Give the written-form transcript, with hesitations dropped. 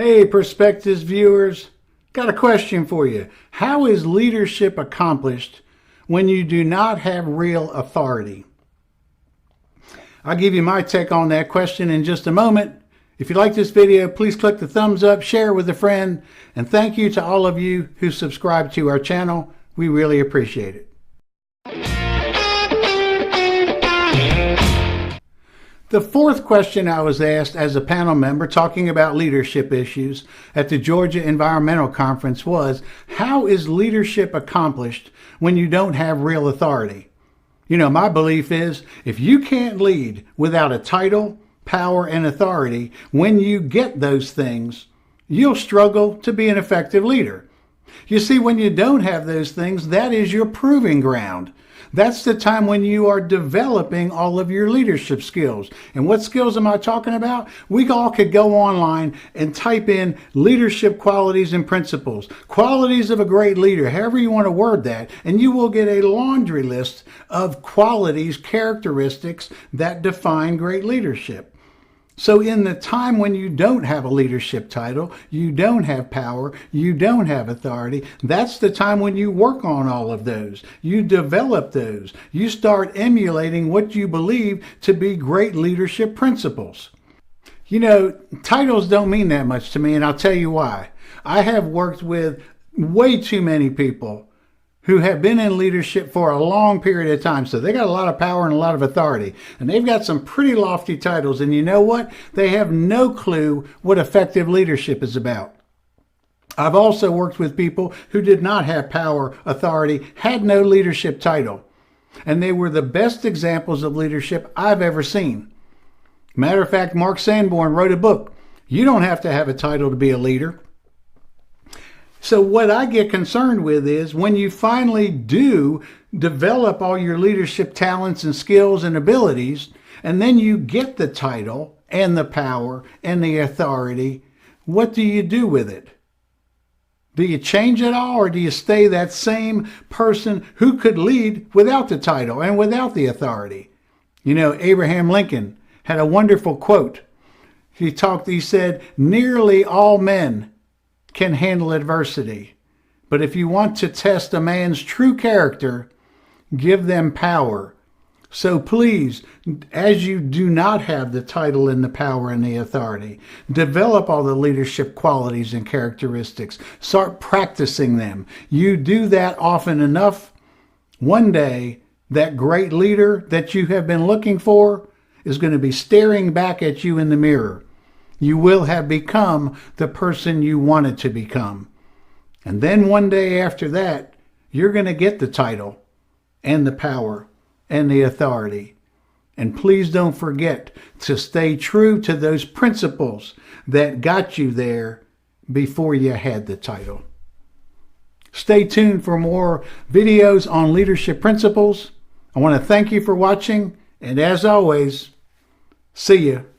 Hey, Perspectives viewers, got a question for you. How is leadership accomplished when you do not have real authority? I'll give you my take on that question in just a moment. If you like this video, please click the thumbs up, share with a friend, and thank you to all of you who subscribe to our channel. We really appreciate it. The fourth question I was asked as a panel member talking about leadership issues at the Georgia Environmental Conference was, how is leadership accomplished when you don't have real authority? You know, my belief is if you can't lead without a title, power, and authority, when you get those things, you'll struggle to be an effective leader. You see, when you don't have those things, that is your proving ground. That's the time when you are developing all of your leadership skills. And what skills am I talking about? We all could go online and type in leadership qualities and principles, qualities of a great leader, however you want to word that, and you will get a laundry list of qualities, characteristics that define great leadership. So in the time when you don't have a leadership title, you don't have power, you don't have authority, that's the time when you work on all of those. You develop those. You start emulating what you believe to be great leadership principles. You know, titles don't mean that much to me, and I'll tell you why. I have worked with way too many people who have been in leadership for a long period of time. So they got a lot of power and a lot of authority. And they've got some pretty lofty titles. And you know what? They have no clue what effective leadership is about. I've also worked with people who did not have power, authority, had no leadership title. And they were the best examples of leadership I've ever seen. Matter of fact, Mark Sanborn wrote a book. You don't have to have a title to be a leader. So what I get concerned with is when you finally do develop all your leadership talents and skills and abilities, and then you get the title and the power and the authority, what do you do with it? Do you change it all, or do you stay that same person who could lead without the title and without the authority? You know, Abraham Lincoln had a wonderful quote. He said, nearly all men can handle adversity, but if you want to test a man's true character, give them power. So please, as you do not have the title and the power and the authority, develop all the leadership qualities and characteristics. Start practicing them. You do that often enough, one day that great leader that you have been looking for is going to be staring back at you in the mirror. You will have become the person you wanted to become. And then one day after that, you're going to get the title and the power and the authority. And please don't forget to stay true to those principles that got you there before you had the title. Stay tuned for more videos on leadership principles. I want to thank you for watching, and as always, see you